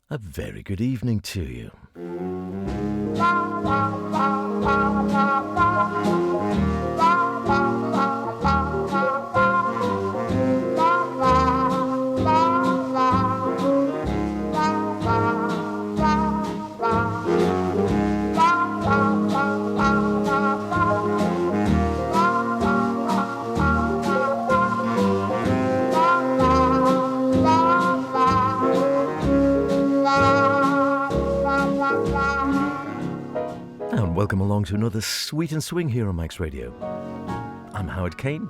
A very good evening to you. And welcome along to another Sweet and Swing here on Max Radio. I'm Howard Kane.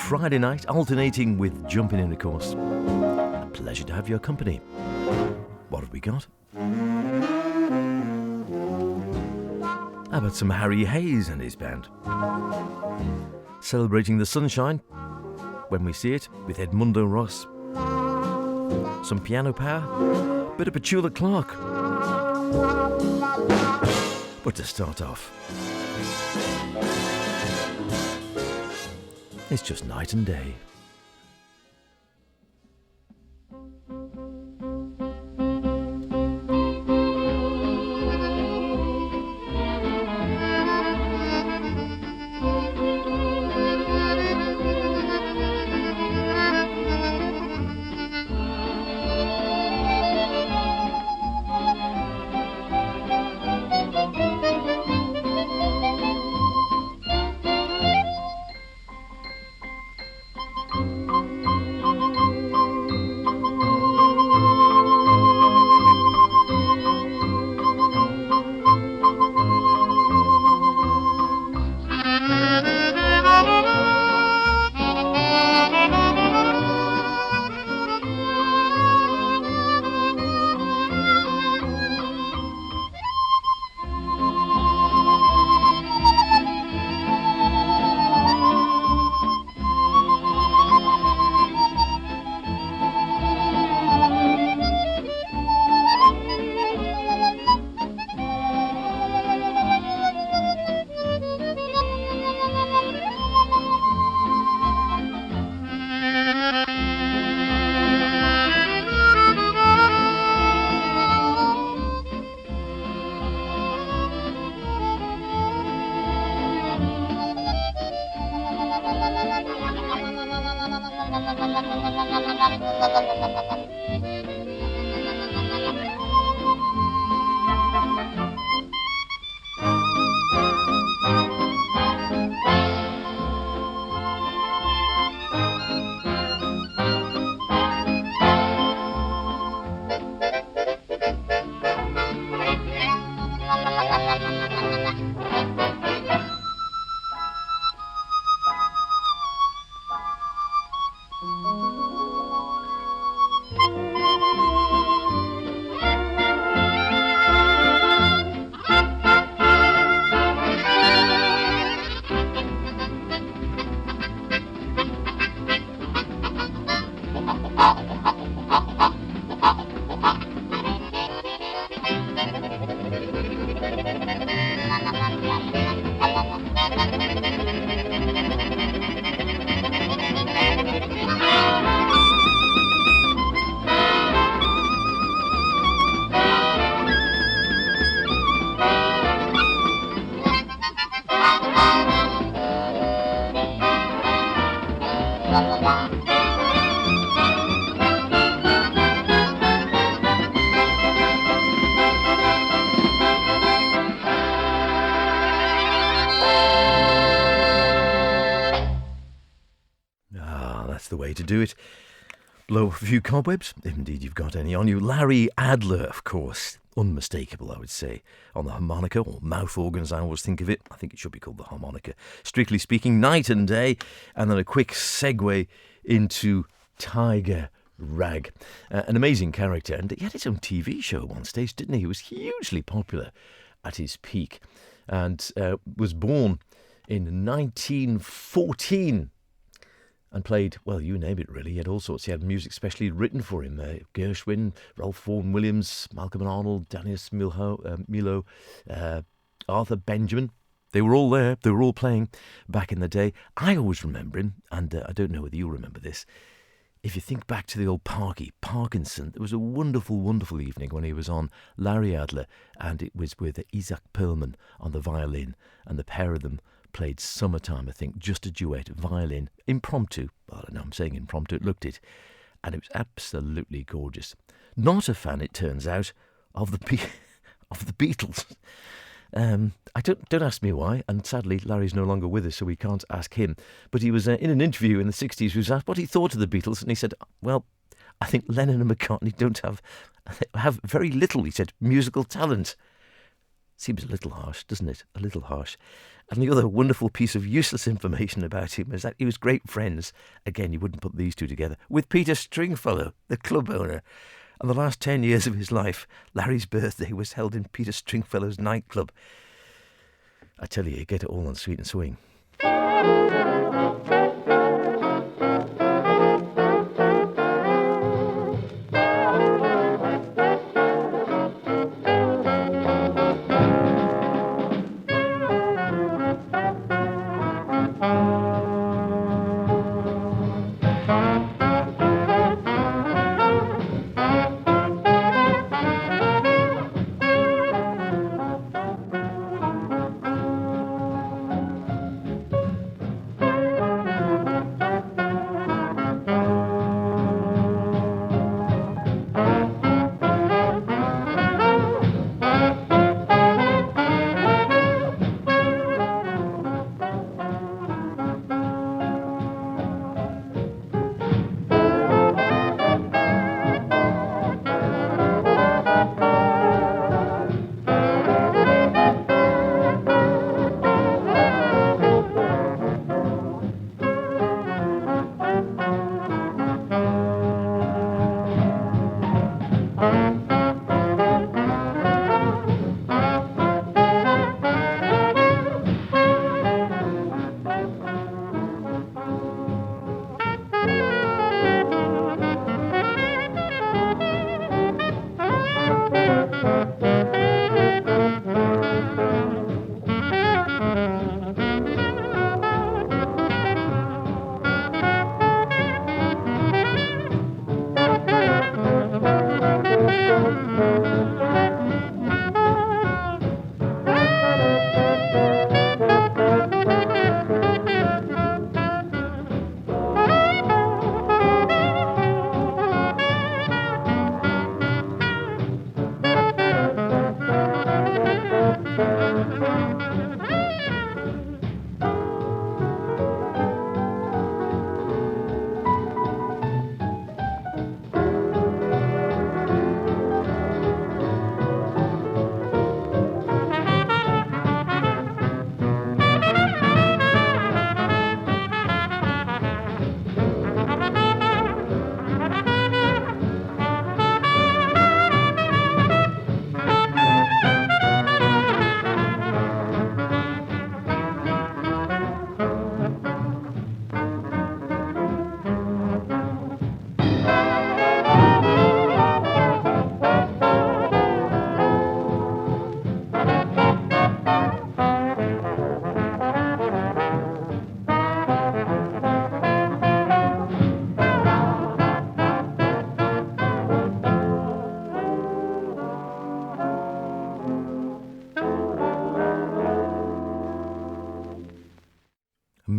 Friday night, alternating with jumping in, of course. A pleasure to have your company. What have we got? How about some Harry Hayes and his band? Celebrating the sunshine when we see it with Edmundo Ross. Some piano power, bit of Petula Clark. But to start off, it's just night and day. The way to do it. Blow off a few cobwebs, if indeed you've got any on you. Larry Adler, of course, unmistakable, I would say, on the harmonica, or mouth organ as I always think of it. I think it should be called the harmonica, strictly speaking, night and day. And then a quick segue into Tiger Rag, an amazing character, and he had his own TV show at one stage, didn't he? He was hugely popular at his peak, and was born in 1914 and played, well, you name it really. He had all sorts. He had music specially written for him. Gershwin, Ralph Vaughan Williams, Malcolm and Arnold, Daniel Milo, Arthur Benjamin. They were all there. They were all playing back in the day. I always remember him, and I don't know whether you remember this. if you think back to the old Parkinson, there was a wonderful, wonderful evening when he was on Larry Adler, and it was with Isaac Perlman on the violin, and the pair of them played Summertime, I think, just a duet, violin, impromptu. Well, I don't know, I'm saying impromptu, it looked it. And it was absolutely gorgeous. Not a fan, it turns out, of the Beatles. I don't ask me why, and sadly Larry's no longer with us, so we can't ask him. But he was in an interview in the 60s. He was asked what he thought of the Beatles, and he said, "Well, I think Lennon and McCartney don't have very little," he said, "musical talent." Seems a little harsh, doesn't it? A little harsh. And the other wonderful piece of useless information about him is that he was great friends, again, you wouldn't put these two together, with Peter Stringfellow, the club owner. And the last 10 years of his life, Larry's birthday was held in Peter Stringfellow's nightclub. I tell you get it all on Sweet and Swing.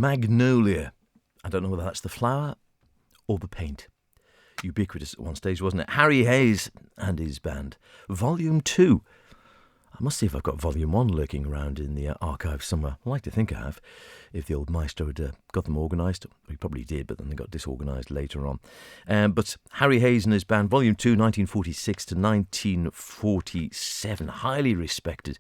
Magnolia. I don't know whether that's the flower or the paint. Ubiquitous at one stage, wasn't it? Harry Hayes and his band. Volume 2. I must see if I've got Volume 1 lurking around in the archive somewhere. I like to think I have. If the old maestro had got them organised. He probably did, but then they got disorganised later on. But Harry Hayes and his band, Volume 2, 1946 to 1947. Highly respected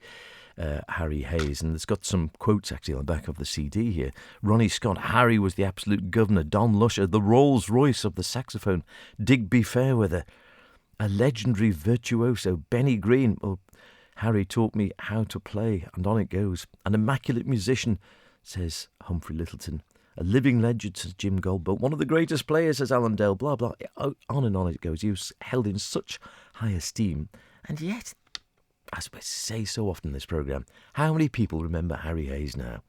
Harry Hayes. And it's got some quotes actually on the back of the CD here. Ronnie Scott, Harry was the absolute governor. Don Lusher, the Rolls Royce of the saxophone. Digby Fairweather, a legendary virtuoso. Benny Green, well, Harry taught me how to play, and on it goes. An immaculate musician, says Humphrey Littleton. A living legend, says Jim Goldberg. One of the greatest players, says Alan Dale, blah, blah. On and on it goes. He was held in such high esteem. And yet, as we say so often in this programme, how many people remember Harry Hayes now?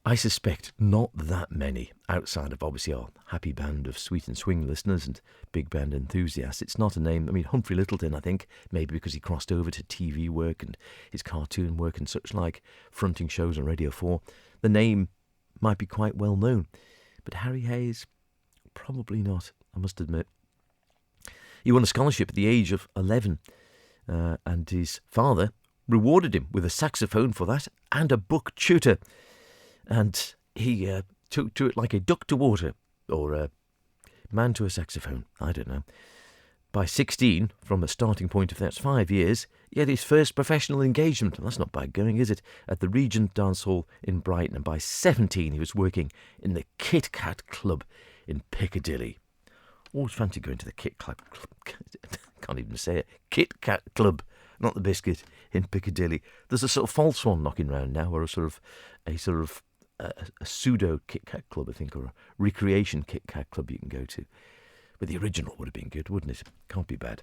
I suspect not that many outside of obviously our happy band of sweet and swing listeners and big band enthusiasts. It's not a name. I mean, Humphrey Lyttelton, I think, maybe because he crossed over to TV work and his cartoon work and such like, fronting shows on Radio 4. The name might be quite well known. But Harry Hayes, probably not, I must admit. He won a scholarship at the age of 11, and his father rewarded him with a saxophone for that and a book tutor. And he took to it like a duck to water, or a man to a saxophone, I don't know. By 16, from a starting point of that's 5 years, he had his first professional engagement. That's not bad going, is it? At the Regent Dance Hall in Brighton. And by 17, he was working in the Kit Kat Club in Piccadilly. Always fancy going to the Kit Kat Club. Can't even say it. Kit Kat Club, not the biscuit, in Piccadilly. There's a sort of false one knocking around now, or a pseudo Kit Kat Club, I think, or a recreation Kit Kat Club you can go to. But the original would have been good, wouldn't it? Can't be bad.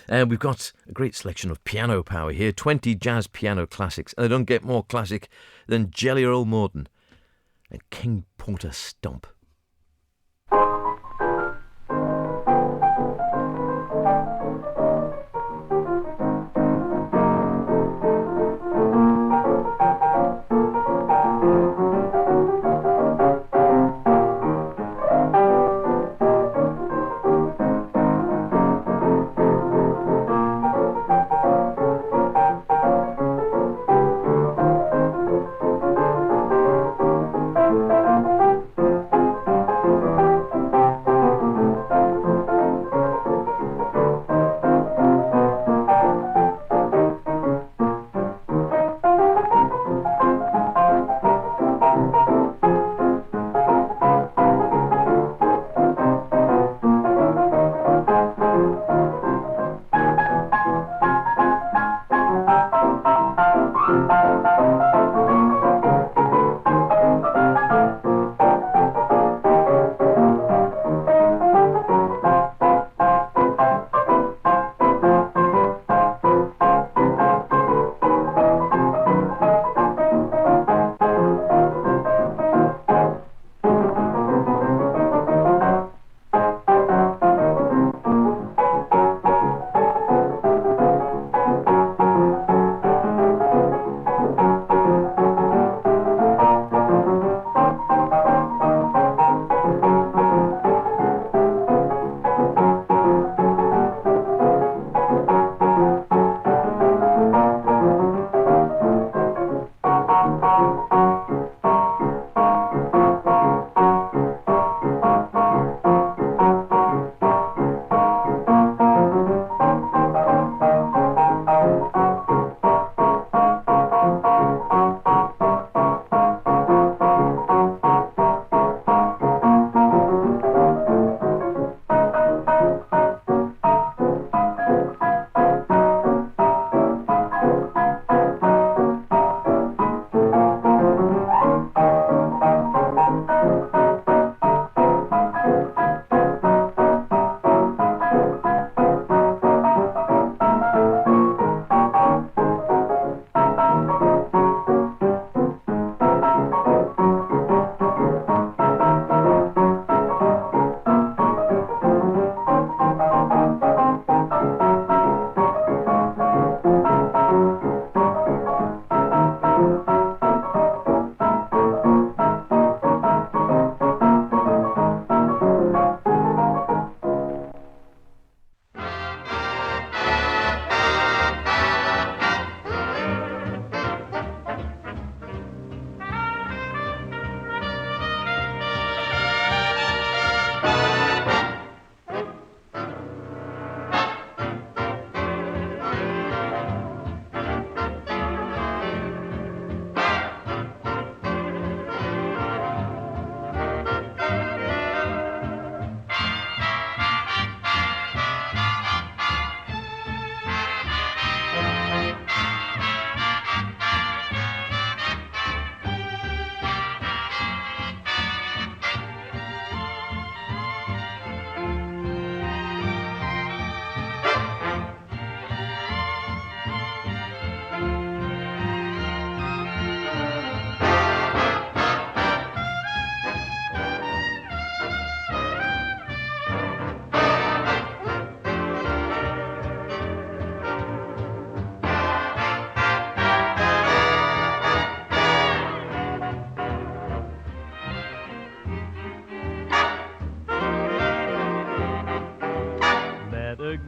We've got a great selection of piano power here. 20 jazz piano classics. And they don't get more classic than Jelly Roll Morton and King Porter Stomp.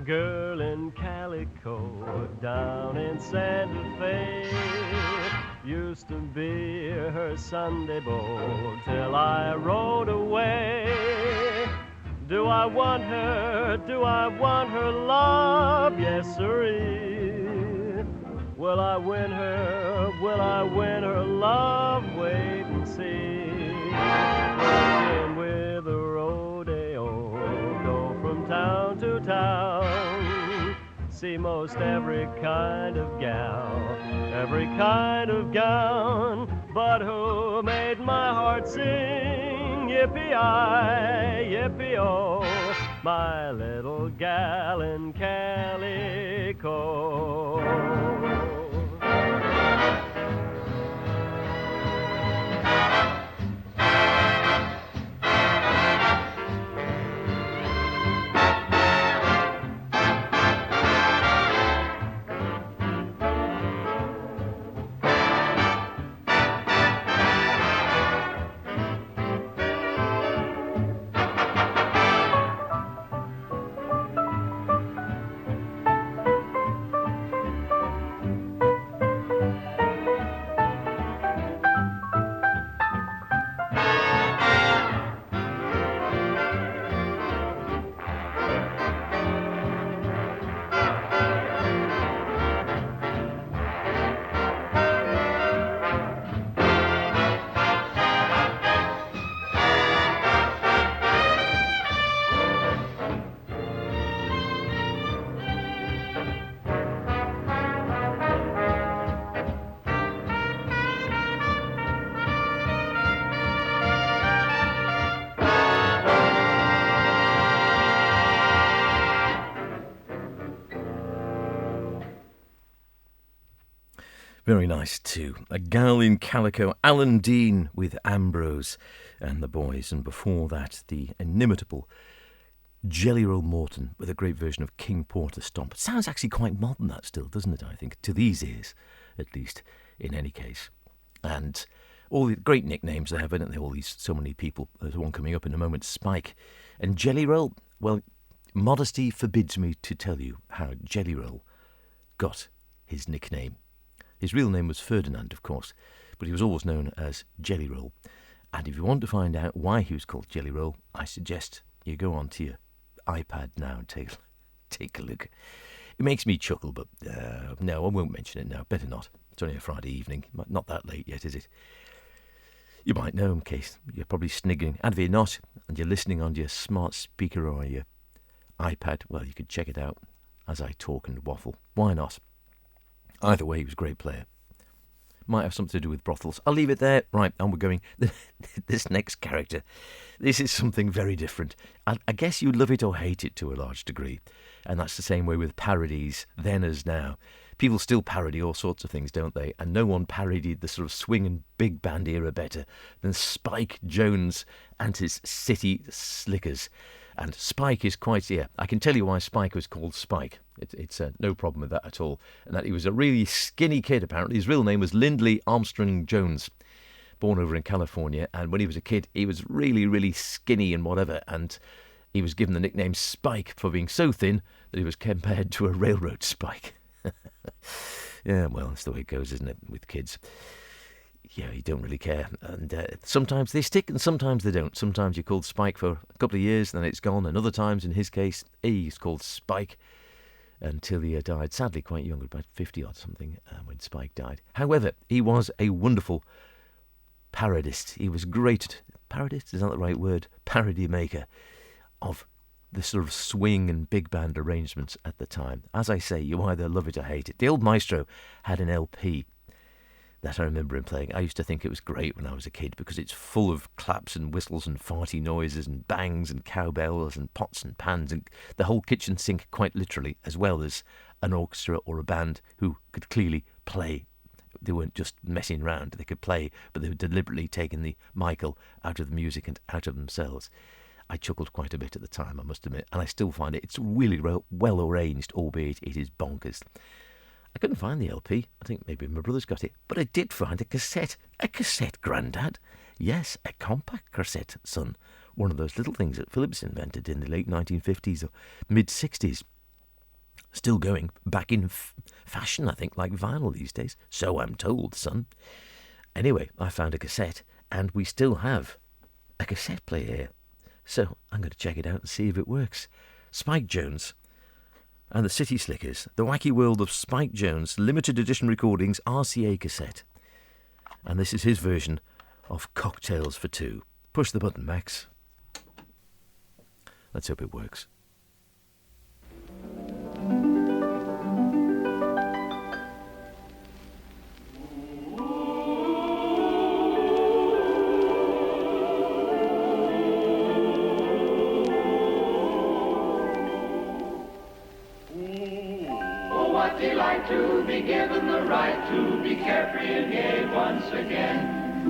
girl in calico down in Santa Fe. Used to be her Sunday beau till I rode away. Do I want her? Do I want her love? Yes, sirree. Will I win her? Will I win her love? Wait and see. Working with a rodeo, go from town to town. See most every kind of gal, every kind of gown. But who made my heart sing? Yippee-I, yippee-oh, my little gal in calico. Very nice too. A Gal in Calico, Alan Dean with Ambrose and the Boys, and before that the inimitable Jelly Roll Morton with a great version of King Porter Stomp. It sounds actually quite modern, that still, doesn't it, I think, to these ears, at least, in any case. And all the great nicknames they have, haven't they? All these, so many people. There's one coming up in a moment, Spike. And Jelly Roll, well, modesty forbids me to tell you how Jelly Roll got his nickname. His real name was Ferdinand, of course, but he was always known as Jelly Roll. And if you want to find out why he was called Jelly Roll, I suggest you go onto your iPad now and take a look. It makes me chuckle, but no, I won't mention it now. Better not. It's only a Friday evening. Not that late yet, is it? You might know in case you're probably sniggering. And if you're not, and you're listening on your smart speaker or your iPad, well, you could check it out as I talk and waffle. Why not? Either way, he was a great player. Might have something to do with brothels. I'll leave it there. Right, and we're going. This next character. This is something very different. I guess you love it or hate it to a large degree. And that's the same way with parodies, then as now. People still parody all sorts of things, don't they? And no one parodied the sort of swing and big band era better than Spike Jones and his City Slickers. And Spike is quite, I can tell you why Spike was called Spike. It's no problem with that at all. And that he was a really skinny kid, apparently. His real name was Lindley Armstrong Jones, born over in California. And when he was a kid, he was really, really skinny and whatever. And he was given the nickname Spike for being so thin that he was compared to a railroad spike. Yeah, well, that's the way it goes, isn't it, with kids? Yeah, you don't really care. And sometimes they stick and sometimes they don't. Sometimes you're called Spike for a couple of years and then it's gone. And other times, in his case, he's called Spike until he died. Sadly, quite young, about 50-odd something, when Spike died. However, he was a wonderful parodist. He was great. Parodist, is that the right word? Parody maker of the sort of swing and big band arrangements at the time. As I say, you either love it or hate it. The old maestro had an LP that I remember him playing. I used to think it was great when I was a kid because it's full of claps and whistles and farty noises and bangs and cowbells and pots and pans and the whole kitchen sink, quite literally, as well as an orchestra or a band who could clearly play. They weren't just messing around. They could play, but they were deliberately taking the Michael out of the music and out of themselves. I chuckled quite a bit at the time, I must admit, and I still find it's really well arranged, albeit it is bonkers. I couldn't find the LP. I think maybe my brother's got it. But I did find a cassette. A cassette, Grandad. Yes, a compact cassette, son. One of those little things that Philips invented in the late 1950s or mid-60s. Still going, back in fashion, I think, like vinyl these days. So I'm told, son. Anyway, I found a cassette, and we still have a cassette player here. So I'm going to check it out and see if it works. Spike Jones and the City Slickers, The Wacky World of Spike Jones, limited edition recordings, RCA cassette. And this is his version of Cocktails for Two. Push the button, Max. Let's hope it works. What delight to be given the right to be carefree and gay once again.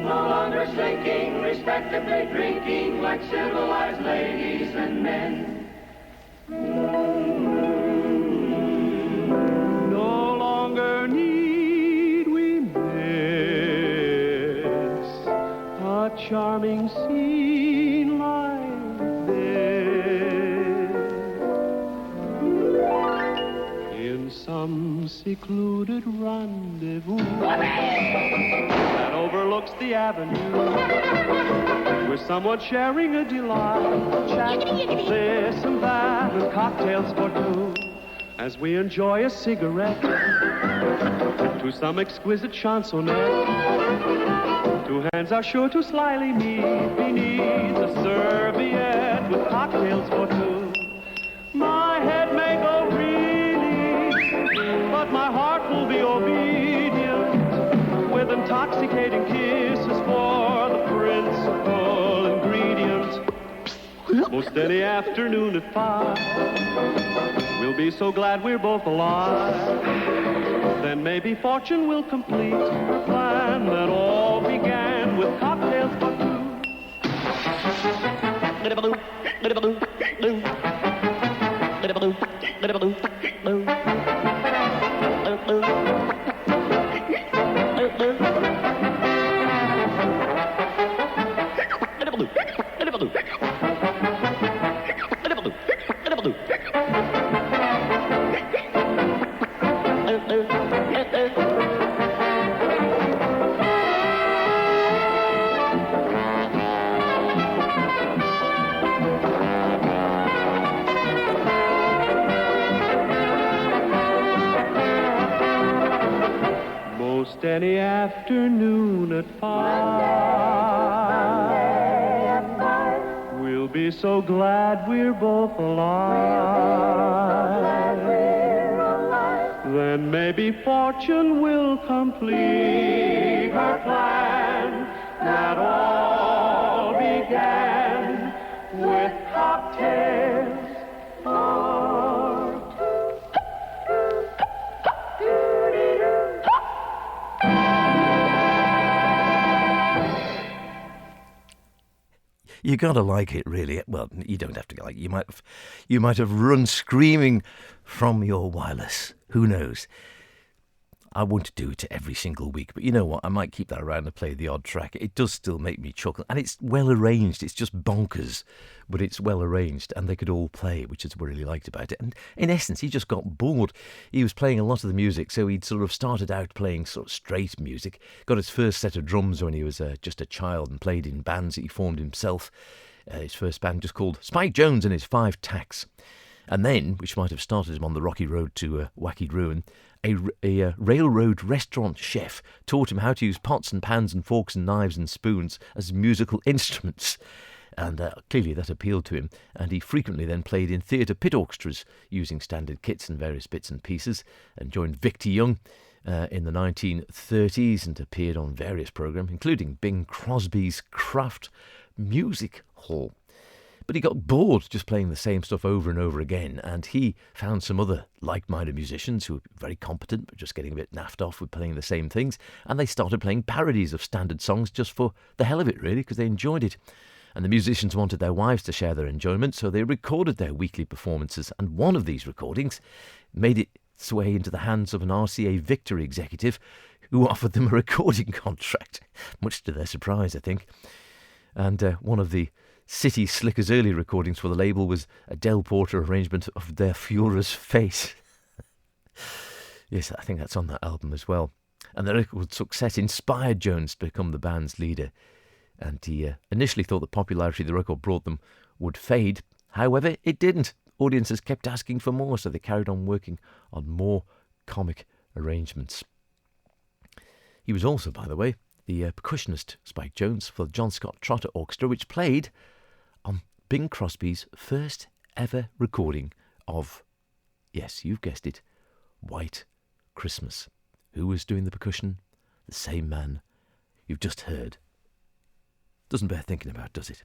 No longer slinking, respectably drinking like civilized ladies and men. No longer need we miss a charming scene like this in some secluded rendezvous that overlooks the avenue, with someone sharing a delight, chat, this and that, and cocktails for two, as we enjoy a cigarette to some exquisite chansonette. Two hands are sure to slyly meet beneath a serviette with cocktails for two. My head may go reeling, but my heart will be obedient, with intoxicating kisses for the principal ingredient. Most any afternoon at 5, we'll be so glad we're both alive. Then maybe fortune will complete the plan that all began with cocktails for two. Most any afternoon at 5, we'll be so glad we're both alive. Then maybe fortune will complete her plan that all began with cocktails for You gotta like it, really. Well, you don't have to like it. You might have run screaming from your wireless. Who knows? I won't do it every single week, but you know what? I might keep that around and play the odd track. It does still make me chuckle, and it's well arranged. It's just bonkers, but it's well arranged, and they could all play, which is what I really liked about it. And in essence, he just got bored. He was playing a lot of the music, so he'd sort of started out playing sort of straight music, got his first set of drums when he was just a child and played in bands that he formed himself. His first band just called Spike Jones and his 5 Tacks. And then, which might have started him on the rocky road to wacky ruin, a railroad restaurant chef taught him how to use pots and pans and forks and knives and spoons as musical instruments. And clearly that appealed to him, and he frequently then played in theatre pit orchestras using standard kits and various bits and pieces, and joined Victor Young in the 1930s and appeared on various programmes, including Bing Crosby's Kraft Music Hall. But he got bored just playing the same stuff over and over again, and he found some other like-minded musicians who were very competent but just getting a bit naffed off with playing the same things, and they started playing parodies of standard songs just for the hell of it, really, because they enjoyed it. And the musicians wanted their wives to share their enjoyment, so they recorded their weekly performances, and one of these recordings made its way into the hands of an RCA Victor executive who offered them a recording contract, much to their surprise, I think. And one of the City Slickers' early recordings for the label was a Del Porter arrangement of Their Führer's Face. Yes, I think that's on that album as well. And the record success inspired Jones to become the band's leader. And he initially thought the popularity the record brought them would fade. However, it didn't. Audiences kept asking for more, so they carried on working on more comic arrangements. He was also, by the way, the percussionist, Spike Jones, for the John Scott Trotter Orchestra, which played on Bing Crosby's first ever recording of, yes, you've guessed it, White Christmas. Who was doing the percussion? The same man you've just heard. Doesn't bear thinking about, does it?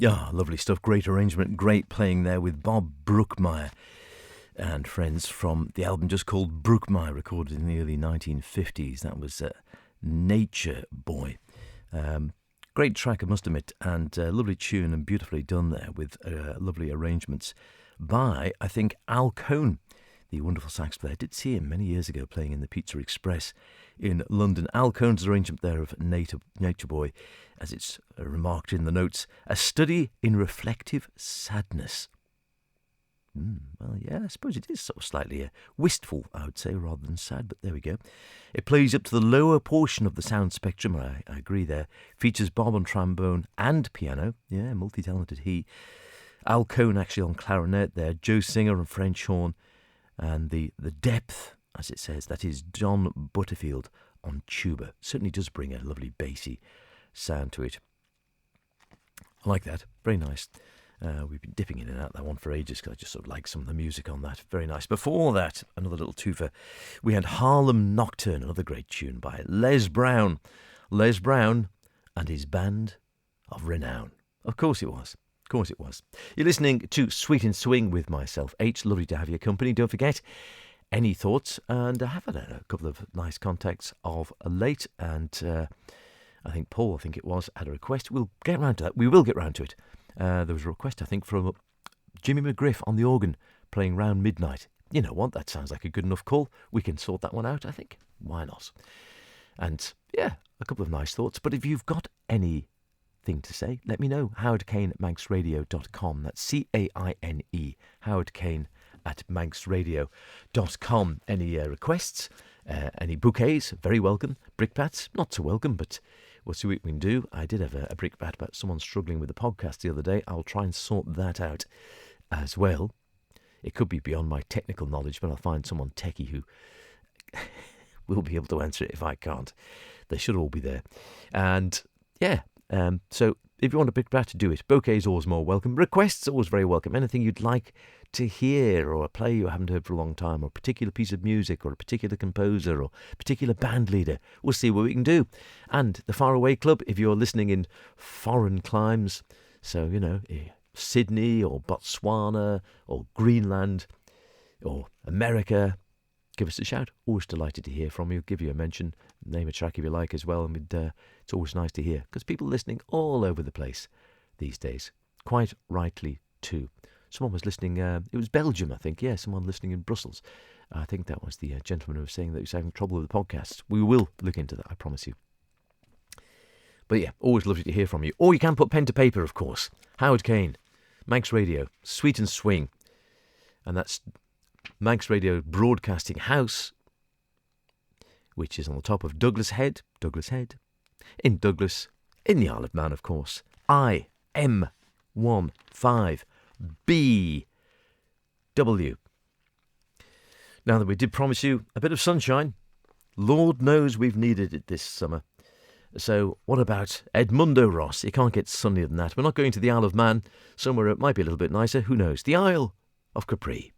Yeah, lovely stuff. Great arrangement. Great playing there with Bob Brookmeyer and friends from the album just called Brookmeyer, recorded in the early 1950s. That was Nature Boy. Great track, I must admit, and lovely tune and beautifully done there with lovely arrangements by, I think, Al Cohn, the wonderful sax player. I did see him many years ago playing in the Pizza Express in London. Al Cohn's arrangement there of Nature Boy, as it's remarked in the notes, a study in reflective sadness. Well, yeah, I suppose it is sort of slightly wistful, I would say, rather than sad, but there we go. It plays up to the lower portion of the sound spectrum, I agree there. Features Bob on trombone and piano. Yeah, multi-talented he. Al Cohn actually on clarinet there, Joe Singer on French horn, and the depth, as it says, that is John Butterfield on tuba. Certainly does bring a lovely bassy sound to it. I like that. Very nice. We've been dipping in and out that one for ages because I just sort of like some of the music on that. Very nice. Before that, another little twofer. We had Harlem Nocturne, another great tune by Les Brown. Les Brown and his band of renown. Of course it was. Of course it was. You're listening to Sweet and Swing with myself, H. Lovely to have your company. Don't forget, any thoughts? And I have had a couple of nice contacts of late. And I think Paul, it was, had a request. We'll get round to that. We will get round to it. There was a request, I think, from Jimmy McGriff on the organ playing Round Midnight. You know what? That sounds like a good enough call. We can sort that one out, I think. Why not? And, yeah, a couple of nice thoughts. But if you've got anything to say, let me know. howardkane@manxradio.com. That's C-A-I-N-E. howardkane@manxradio.com. Any requests? Any bouquets? Very welcome. Brickbats? Not so welcome, but we'll see what we can do. I did have a brickbat about someone struggling with the podcast the other day. I'll try and sort that out as well. It could be beyond my technical knowledge, but I'll find someone techie who will be able to answer it if I can't. They should all be there. And, yeah, so if you want a brickbat, do it. Bouquets always more welcome. Requests always very welcome. Anything you'd like to hear, or a play you haven't heard for a long time, or a particular piece of music, or a particular composer, or a particular band leader, we'll see what we can do. And the Faraway Club, if you're listening in foreign climes, so, you know, Sydney, or Botswana, or Greenland, or America, give us a shout. Always delighted to hear from you. Give you a mention, name a track if you like as well, and it's always nice to hear, because people are listening all over the place these days, quite rightly too. Someone was listening, it was Belgium, I think, yeah, someone listening in Brussels. I think that was the gentleman who was saying that he was having trouble with the podcast. We will look into that, I promise you. But yeah, always lovely to hear from you. Or you can put pen to paper, of course. Howard Kane, Manx Radio, Sweet and Swing. And that's Manx Radio Broadcasting House, which is on the top of Douglas Head, in Douglas, in the Isle of Man, of course. IM15BW. Now that we did promise you a bit of sunshine, Lord knows we've needed it this summer. So what about Edmundo Ross? You can't get sunnier than that. We're not going to the Isle of Man. Somewhere it might be a little bit nicer. Who knows? The Isle of Capri.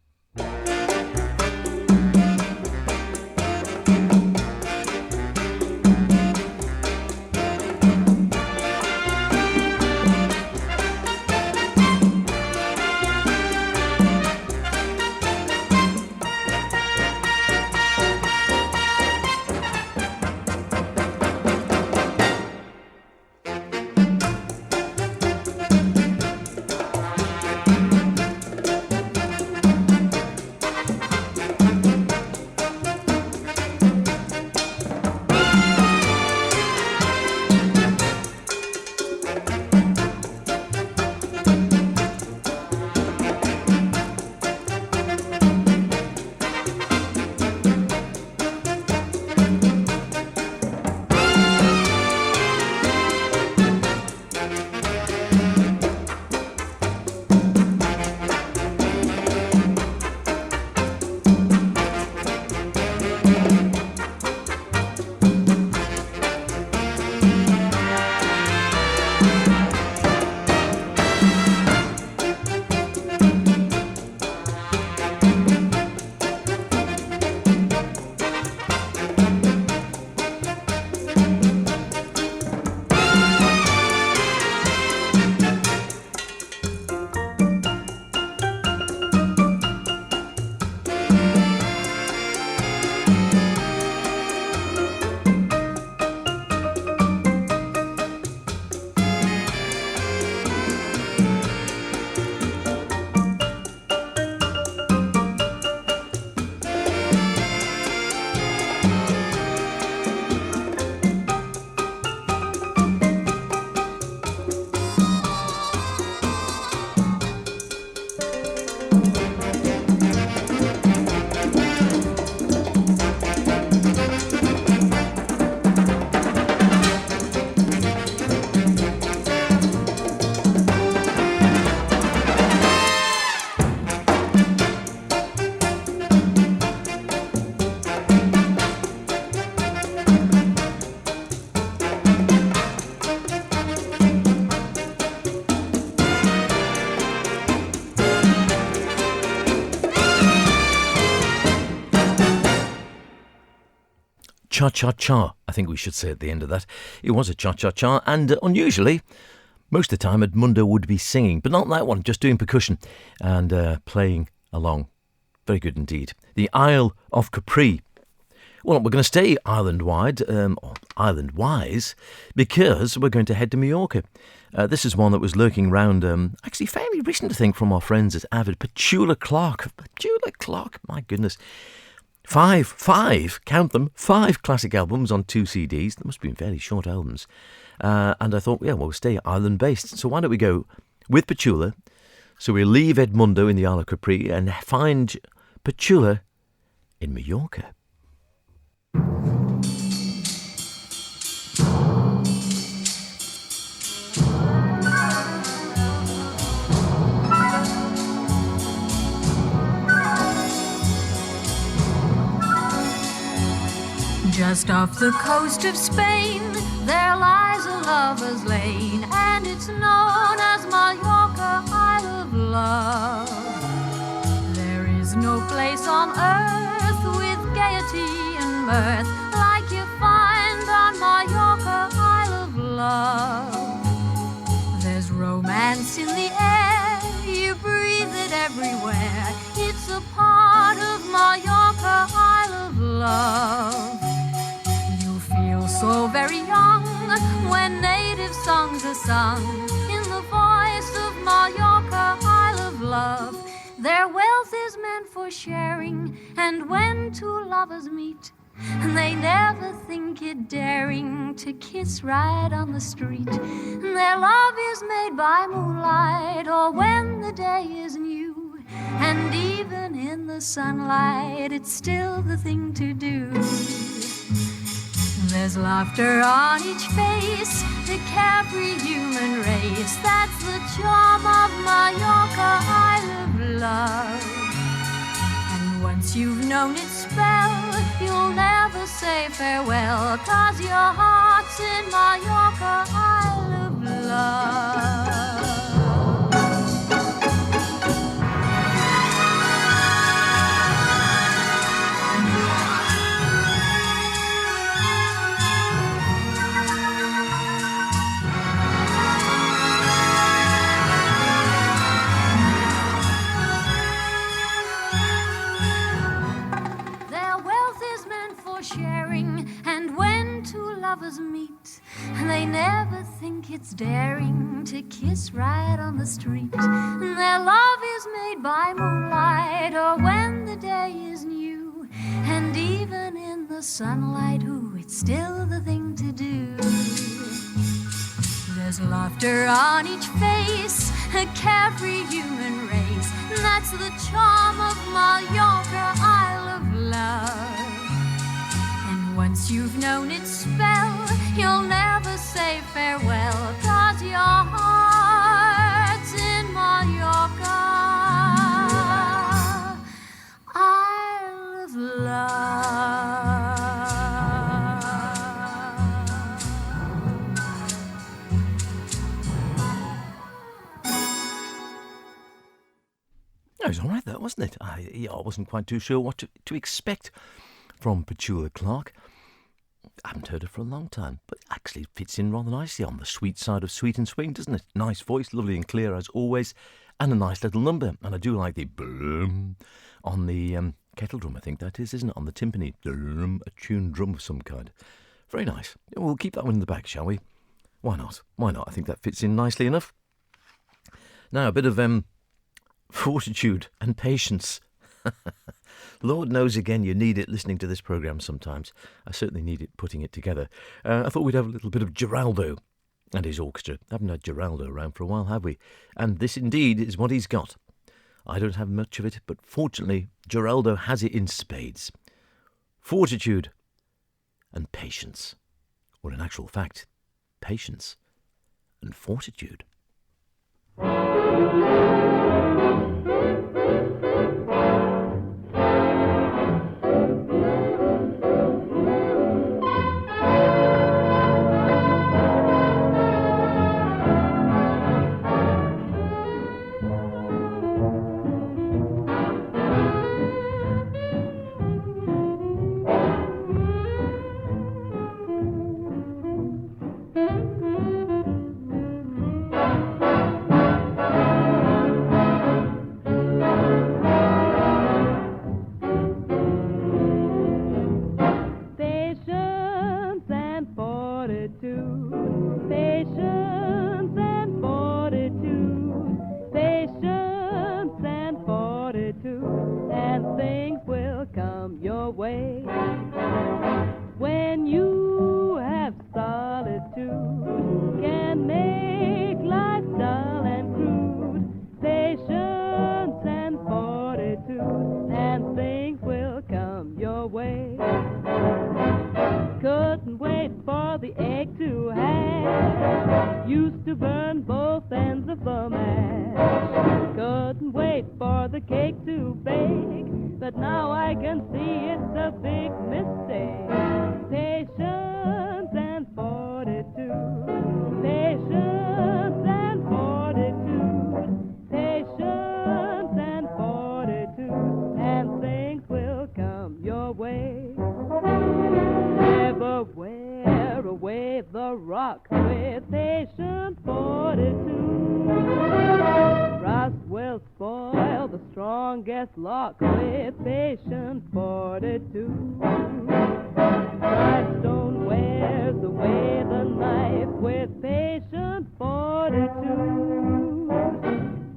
cha-cha-cha, I think we should say at the end of that. It was a cha-cha-cha, and unusually, most of the time Edmundo would be singing, but not that one, just doing percussion and playing along. Very good indeed. The Isle of Capri. Well, we're going to stay island-wide, or island-wise, because we're going to head to Mallorca. This is one that was lurking around, actually fairly recent, I think, from our friends at Avid. Petula Clark, my goodness. Five, count them, 5 classic albums on 2 CDs. They must have been fairly short albums. And I thought, yeah, well, we'll stay island-based. So why don't we go with Petula? So we'll leave Edmundo in the Isle of Capri and find Petula in Mallorca. Just off the coast of Spain, there lies a lover's lane, and it's known as Mallorca, Isle of Love. There is no place on earth with gaiety and mirth like you find on Mallorca, Isle of Love. There's romance in the air, you breathe it everywhere. It's a part of Mallorca, Isle of Love. So very young when native songs are sung in the voice of Mallorca, Isle of Love. Their wealth is meant for sharing, and when two lovers meet, they never think it daring to kiss right on the street. Their love is made by moonlight or when the day is new, and even in the sunlight it's still the thing to do. There's laughter on each face, the carefree human race. That's the charm of Mallorca, Isle of Love. And once you've known its spell, you'll never say farewell, 'cause your heart's in Mallorca, Isle of Love. Sharing, and when two lovers meet, they never think it's daring to kiss right on the street. Their love is made by moonlight or when the day is new, and even in the sunlight, ooh, it's still the thing to do. There's laughter on each face, a carefree human race. That's the charm of Mallorca, Isle of Love. Once you've known its spell, you'll never say farewell, 'cause your heart's in Mallorca, Isle of Love. That was all right, that wasn't it? I wasn't quite too sure what to expect from Petula Clark. I haven't heard her for a long time, but actually fits in rather nicely on the sweet side of Sweet and Swing, doesn't it? Nice voice, lovely and clear as always, and a nice little number. And I do like the boom on the kettle drum, I think that is, isn't it? On the timpani, a tuned drum of some kind. Very nice. We'll keep that one in the back, shall we? Why not? Why not? I think that fits in nicely enough. Now, a bit of fortitude and patience. Lord knows, again, you need it listening to this programme sometimes. I certainly need it putting it together. I thought we'd have a little bit of Geraldo and his orchestra. Haven't had Geraldo around for a while, have we? And this indeed is what he's got. I don't have much of it, but fortunately, Geraldo has it in spades. Fortitude and patience. Or in actual fact, patience and fortitude. fortitude, and things will come your way. When you have solitude, can make life dull and crude. Patience and fortitude, and things will come your way. Couldn't wait for the egg to hatch. Used to burn both ends of the mash. Couldn't wait for the cake to bake, but now I can see it's a big mistake. Patience and fortitude. Patience and fortitude. Patience and fortitude, and things will come your way. Never wear away the rock with patient fortitude. Rust will spoil the strongest lock with patient fortitude. Grindstone wears away the knife with patient fortitude.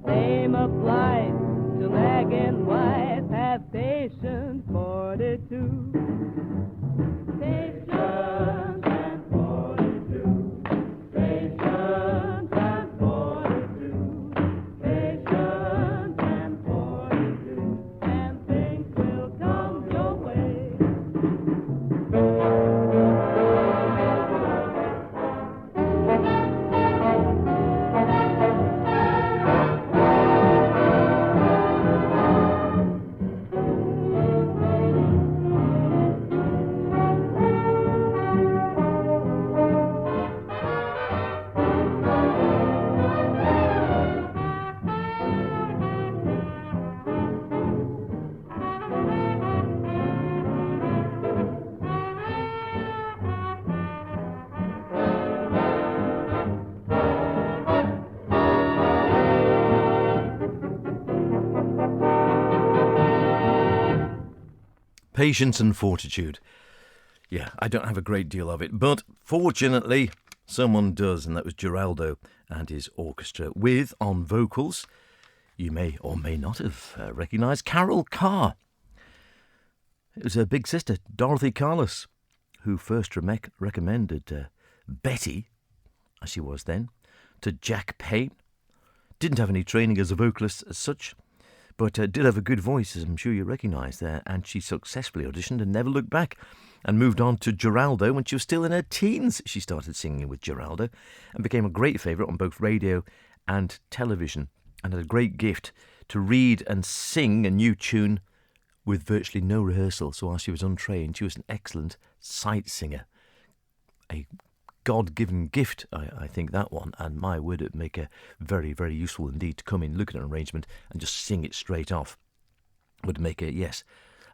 Same applies to lag and wife, have patient fortitude. Patience and fortitude. Patience and fortitude. Patience and fortitude, and things will come your way. Patience and fortitude. Yeah, I don't have a great deal of it, but fortunately, someone does, and that was Geraldo and his orchestra, with, on vocals, you may or may not have recognised Carol Carr. It was her big sister, Dorothy Carlos, who first recommended Betty, as she was then, to Jack Payne. Didn't have any training as a vocalist as such, but did have a good voice, as I'm sure you recognise there, and she successfully auditioned and never looked back, and moved on to Geraldo when she was still in her teens. She started singing with Geraldo and became a great favourite on both radio and television, and had a great gift to read and sing a new tune with virtually no rehearsal. So while she was untrained, she was an excellent sight singer. A God-given gift, I think, that one, and my word, it'd make her very, very useful indeed to come in, look at an arrangement and just sing it straight off. Would make her, yes,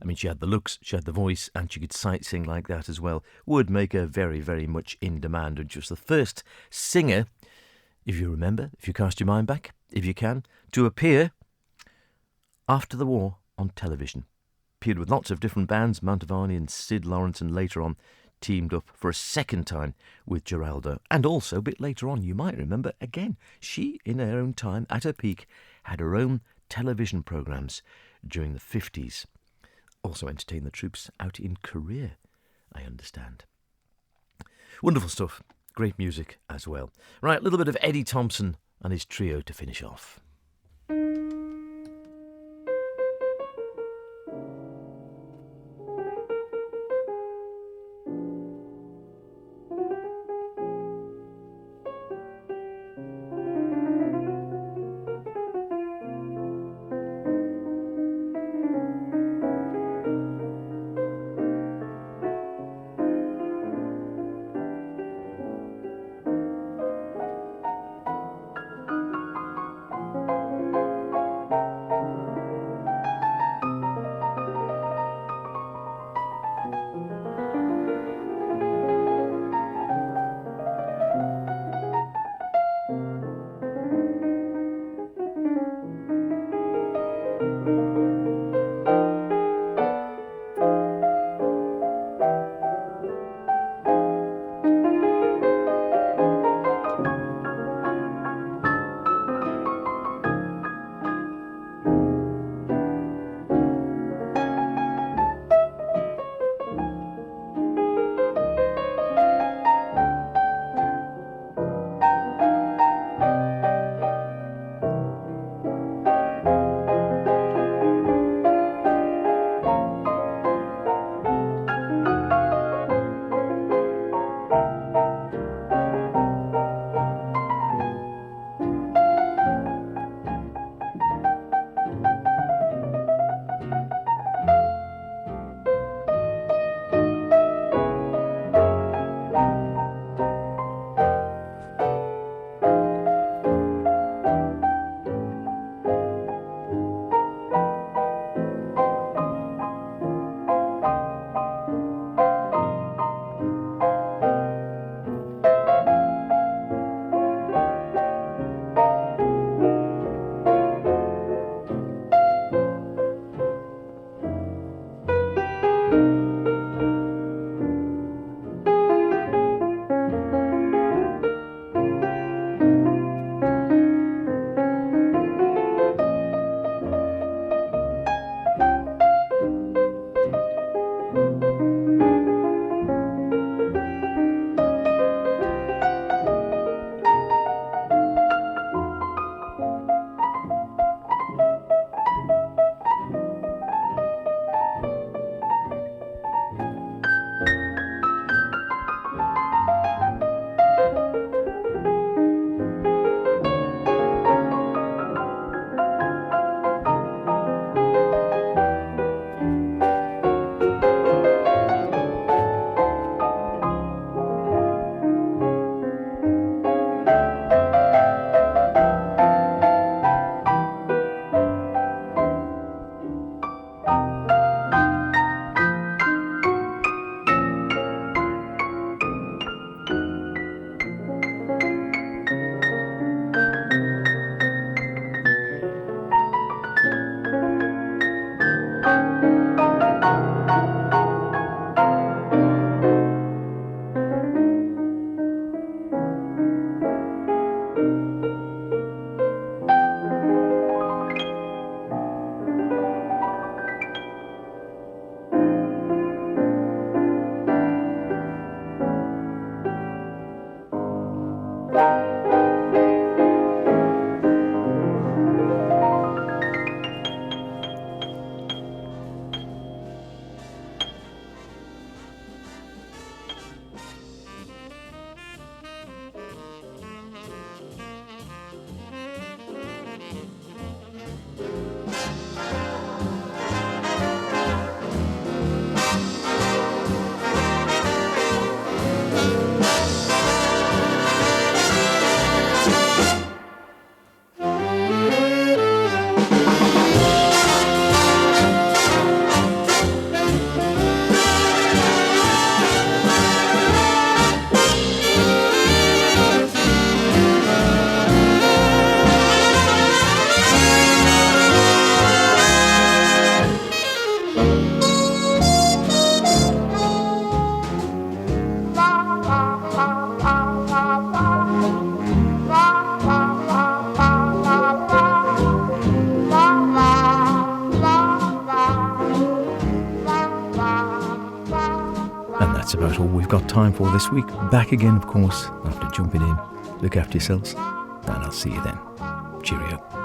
I mean, she had the looks, she had the voice, and she could sight sing like that as well. Would make her very, very much in demand, and she was the first singer, if you remember, if you cast your mind back, if you can, to appear after the war on television. Appeared with lots of different bands, Mantovani and Sid Lawrence, and later on teamed up for a second time with Geraldo. And also, a bit later on, you might remember, again, she, in her own time, at her peak, had her own television programmes during the 50s. Also entertained the troops out in Korea, I understand. Wonderful stuff. Great music as well. Right, a little bit of Eddie Thompson and his trio to finish off. that's about all we've got time for this week. Back again, of course, after jumping in. Look after yourselves, and I'll see you then. Cheerio.